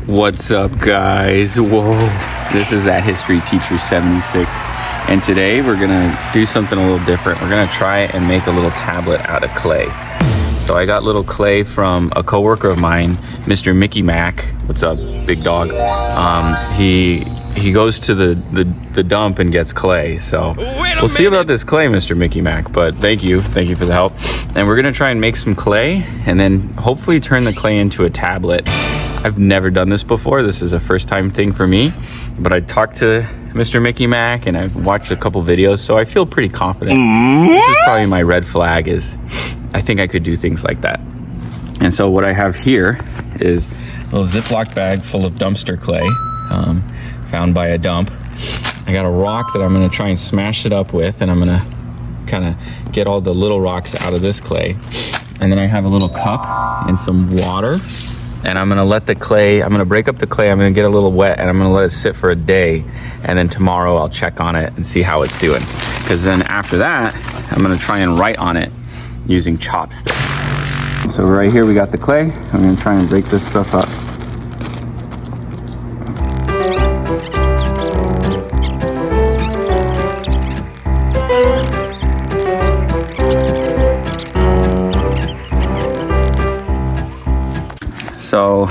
What's up, guys? Whoa, this is that History Teacher 76, and today we're gonna do something a little different. We're gonna try and make a little tablet out of clay. So I got little clay from a coworker of mine, Mr. Mickey Mac. What's up, big dog? He goes to the dump and gets clay. So we'll see about this clay, Mr. Mickey Mac. But thank you for the help. And we're gonna try and make some clay, and then hopefully turn the clay into a tablet. I've never done this before. This is a first time thing for me. But I talked to Mr. Mickey Mac and I've watched a couple videos, so I feel pretty confident. This is probably my red flag, is I think I could do things like that. And so what I have here is a little Ziploc bag full of dumpster clay, found by a dump. I got a rock that I'm gonna try and smash it up with, and I'm gonna kind of get all the little rocks out of this clay. And then I have a little cup and some water, and I'm gonna let the clay, I'm gonna break up the clay, I'm gonna get a little wet, and I'm gonna let it sit for a day. And then tomorrow I'll check on it and see how it's doing. Because then after that, I'm gonna try and write on it using chopsticks. So right here we got the clay. I'm gonna try and break this stuff up. So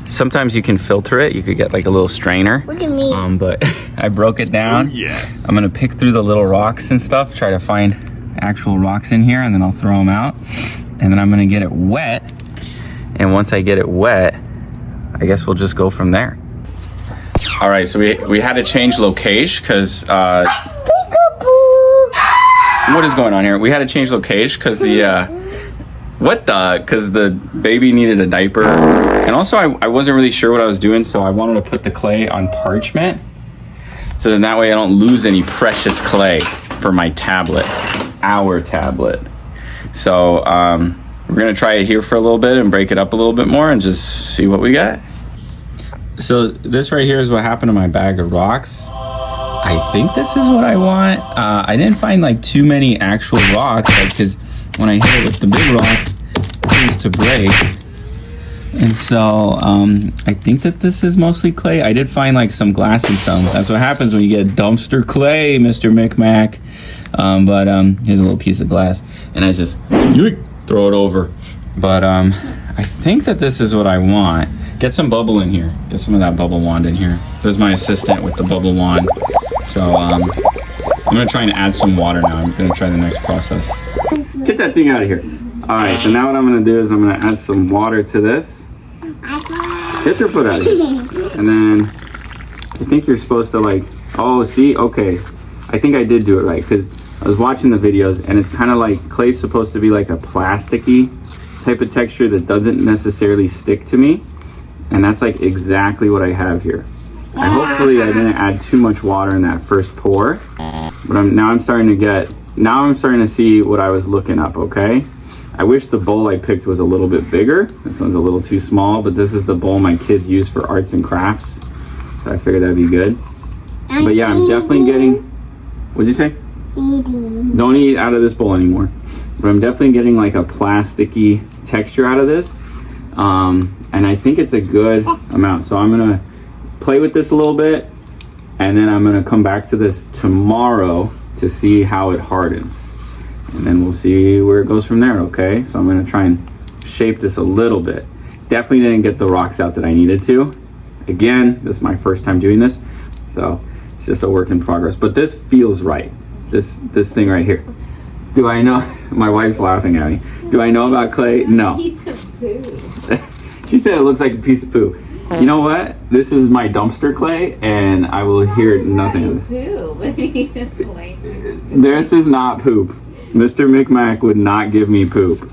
sometimes you can filter it. You could get like a little strainer. Look at me. But I broke it down. Yeah. I'm gonna pick through the little rocks and stuff, try to find actual rocks in here, and then I'll throw them out. And then I'm gonna get it wet. And once I get it wet, I guess we'll just go from there. All right, so we had to change location because what is going on here? We had to change location because because the baby needed a diaper. And also I wasn't really sure what I was doing, so I wanted to put the clay on parchment. So then that way I don't lose any precious clay for my tablet, our tablet. So we're gonna try it here for a little bit and break it up a little bit more and just see what we got. So this right here is what happened to my bag of rocks. I think this is what I want. I didn't find like too many actual rocks, because when I hit it with the big rock, it seems to break. And so I think that this is mostly clay. I did find like some glass and some. That's what happens when you get dumpster clay, Mr. Micmac. But here's a little piece of glass, and I just throw it over. But I think that this is what I want. Get some bubble in here. Get some of that bubble wand in here. There's my assistant with the bubble wand. So I'm gonna try and add some water now. I'm gonna try the next process. Get that thing out of here. All right, so now what I'm gonna do is I'm gonna add some water to this. Get your foot out of here. And then I think you're supposed to like, oh, see, okay. I think I did do it right, because I was watching the videos and it's kind of like clay's supposed to be like a plasticky type of texture that doesn't necessarily stick to me. And that's like exactly what I have here. Hopefully I didn't add too much water in that first pour, but now I'm starting to see what I was looking up, okay? I wish the bowl I picked was a little bit bigger. This one's a little too small, but this is the bowl my kids use for arts and crafts. So I figured that'd be good. But yeah, I'm definitely getting, what'd you say? Eating. Don't eat out of this bowl anymore. But I'm definitely getting like a plasticky texture out of this. And I think it's a good amount. So I'm gonna play with this a little bit, and then I'm gonna come back to this tomorrow to see how it hardens. And then we'll see where it goes from there, okay? So I'm gonna try and shape this a little bit. Definitely didn't get the rocks out that I needed to. Again, this is my first time doing this, so it's just a work in progress. But this feels right, this thing right here. Do I know? My wife's laughing at me. Do I know about clay? No. Piece of poo. She said it looks like a piece of poo. You know what? This is my dumpster clay, and I will hear nothing of this. Poo. This is not poop. Mr. Micmac would not give me poop.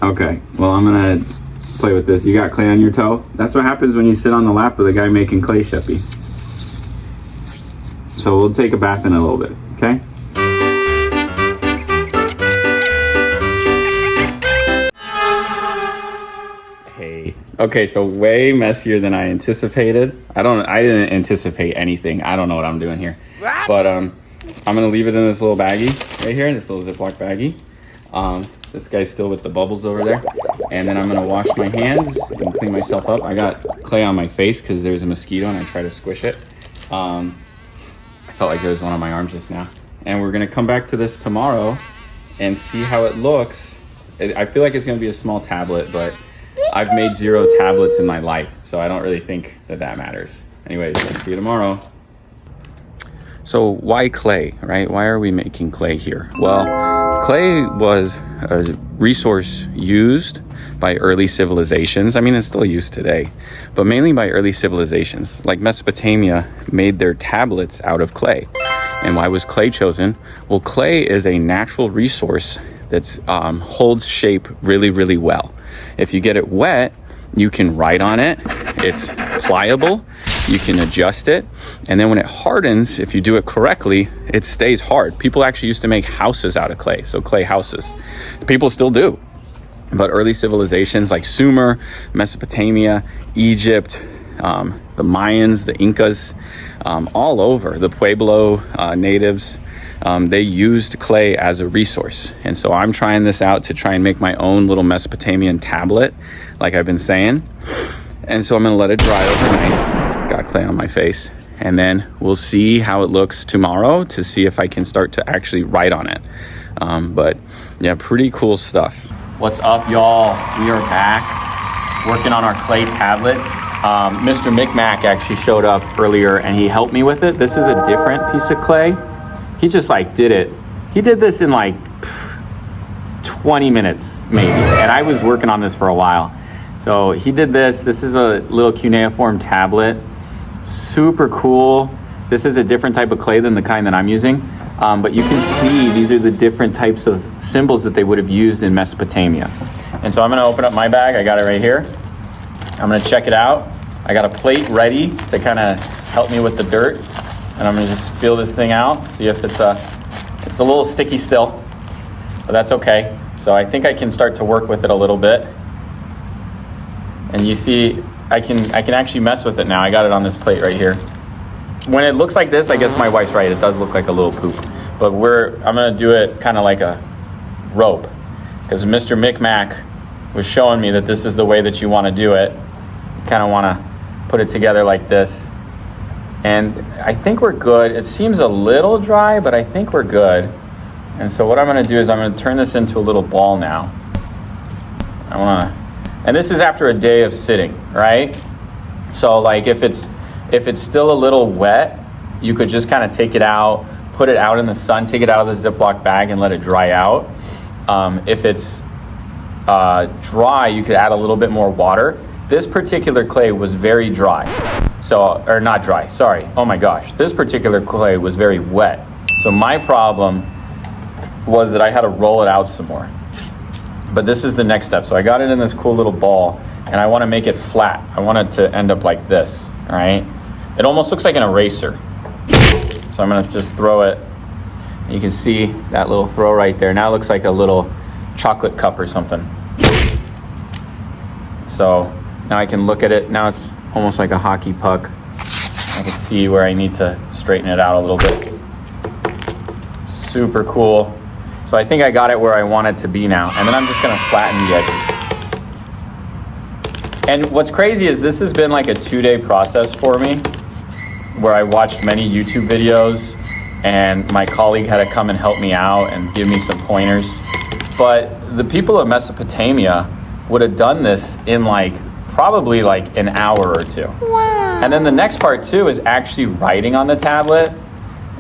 Okay, well, I'm gonna play with this. You got clay on your toe? That's what happens when you sit on the lap of the guy making clay, Sheppy. So we'll take a bath in a little bit, okay? Hey. Okay, so way messier than I anticipated. I didn't anticipate anything. I don't know what I'm doing here. But I'm gonna leave it in this little baggie right here, this little Ziploc baggie. This guy's still with the bubbles over there. And then I'm gonna wash my hands and clean myself up. I got clay on my face because there's a mosquito and I try to squish it. I felt like there was one on my arm just now. And we're gonna come back to this tomorrow and see how it looks. I feel like it's gonna be a small tablet, but I've made 0 tablets in my life, so I don't really think that matters. Anyways, see you tomorrow. So why clay, right? Why are we making clay here? Well, clay was a resource used by early civilizations. I mean, it's still used today, but mainly by early civilizations. Like Mesopotamia made their tablets out of clay. And why was clay chosen? Well, clay is a natural resource that holds shape really, really well. If you get it wet, you can write on it. It's pliable. You can adjust it. And then when it hardens, if you do it correctly, it stays hard. People actually used to make houses out of clay, so clay houses. People still do. But early civilizations like Sumer, Mesopotamia, Egypt, the Mayans, the Incas, all over, the Pueblo natives, they used clay as a resource. And so I'm trying this out to try and make my own little Mesopotamian tablet, like I've been saying. And so I'm gonna let it dry overnight. Got clay on my face. And then we'll see how it looks tomorrow to see if I can start to actually write on it. But yeah, pretty cool stuff. What's up, y'all? We are back working on our clay tablet. Mr. Micmac actually showed up earlier and he helped me with it. This is a different piece of clay. He just like did it. He did this in like 20 minutes maybe. And I was working on this for a while. So he did this. This is a little cuneiform tablet. Super cool. This is a different type of clay than the kind that I'm using. But you can see these are the different types of symbols that they would have used in Mesopotamia. And so I'm gonna open up my bag. I got it right here. I'm gonna check it out. I got a plate ready to kind of help me with the dirt. And I'm gonna just feel this thing out, see if it's a little sticky still, but that's okay. So I think I can start to work with it a little bit. And you see, I can actually mess with it now. I got it on this plate right here. When it looks like this, I guess my wife's right. It does look like a little poop, but I'm gonna do it kind of like a rope, because Mr. Micmac was showing me that this is the way that you want to do it. You kind of want to put it together like this. And I think we're good. It seems a little dry, but I think we're good. And so what I'm gonna do is I'm gonna turn this into a little ball now. And this is after a day of sitting, right? So like if it's still a little wet, you could just kind of take it out, put it out in the sun, take it out of the Ziploc bag and let it dry out. If it's dry, you could add a little bit more water. This particular clay was very dry. Or not dry, sorry. Oh my gosh, this particular clay was very wet. So my problem was that I had to roll it out some more. But this is the next step. So I got it in this cool little ball and I want to make it flat. I want it to end up like this, all right? It almost looks like an eraser. So I'm gonna just throw it. You can see that little throw right there. Now it looks like a little chocolate cup or something. So now I can look at it. Now it's almost like a hockey puck. I can see where I need to straighten it out a little bit. Super cool. So I think I got it where I want it to be now. And then I'm just gonna flatten the edges. And what's crazy is this has been like a 2-day process for me, where I watched many YouTube videos and my colleague had to come and help me out and give me some pointers. But the people of Mesopotamia would have done this in probably an hour or two. Wow. And then the next part too is actually writing on the tablet.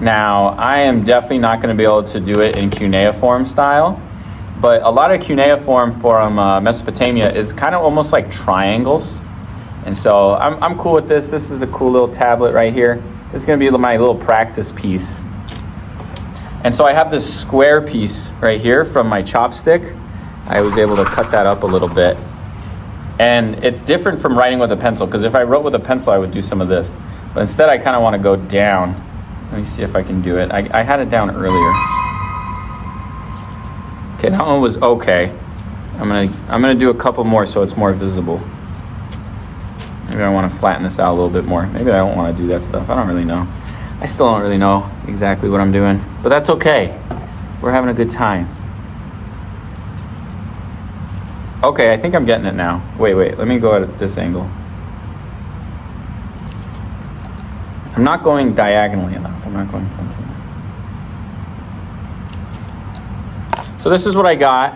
Now, I am definitely not gonna be able to do it in cuneiform style, but a lot of cuneiform from Mesopotamia is kind of almost like triangles. And so I'm cool with this. This is a cool little tablet right here. This is gonna be my little practice piece. And so I have this square piece right here from my chopstick. I was able to cut that up a little bit. And it's different from writing with a pencil, because if I wrote with a pencil, I would do some of this. But instead, I kind of want to go down. Let me see if I can do it. I had it down earlier. Okay, that one was okay. I'm gonna do a couple more so it's more visible. Maybe I want to flatten this out a little bit more. Maybe I don't want to do that stuff. I don't really know. I still don't really know exactly what I'm doing, but that's okay. We're having a good time. Okay, I think I'm getting it now. Wait, let me go at this angle. I'm not going diagonally enough. I'm not going frontally. So this is what I got.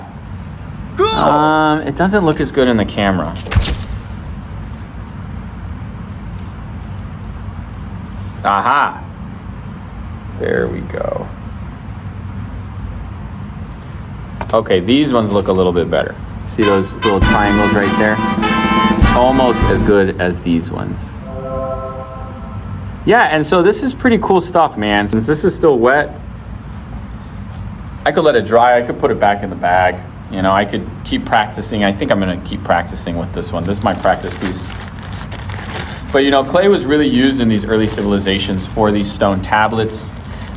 It doesn't look as good in the camera. Aha! There we go. Okay, these ones look a little bit better. See those little triangles right there? Almost as good as these ones. Yeah, and so this is pretty cool stuff, man. Since this is still wet, I could let it dry. I could put it back in the bag. You know, I could keep practicing. I think I'm gonna keep practicing with this one. This is my practice piece. But you know, clay was really used in these early civilizations for these stone tablets.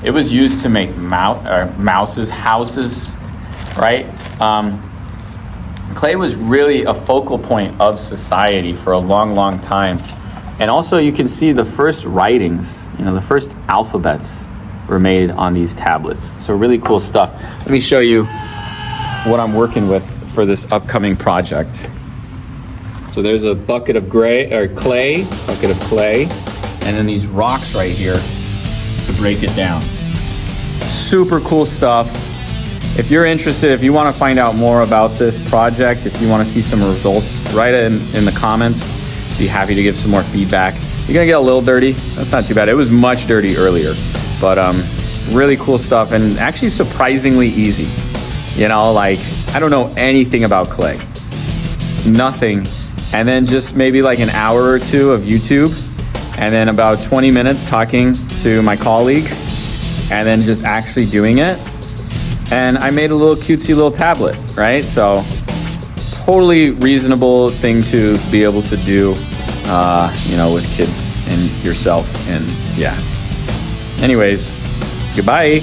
It was used to make houses, right? Clay was really a focal point of society for a long, long time. And also you can see the first writings, you know, the first alphabets were made on these tablets. So really cool stuff. Let me show you what I'm working with for this upcoming project. So there's a bucket of clay, and then these rocks right here to break it down. Super cool stuff. If you're interested, if you want to find out more about this project, if you want to see some results, write it in the comments. Be happy to give some more feedback. You're gonna get a little dirty. That's not too bad. It was much dirty earlier, but really cool stuff and actually surprisingly easy. You know, like I don't know anything about clay, nothing. And then just maybe like an hour or two of YouTube, and then about 20 minutes talking to my colleague, and then just actually doing it. And I made a little cutesy little tablet, right? So totally reasonable thing to be able to do, you know, with kids and yourself. And yeah. Anyways, goodbye.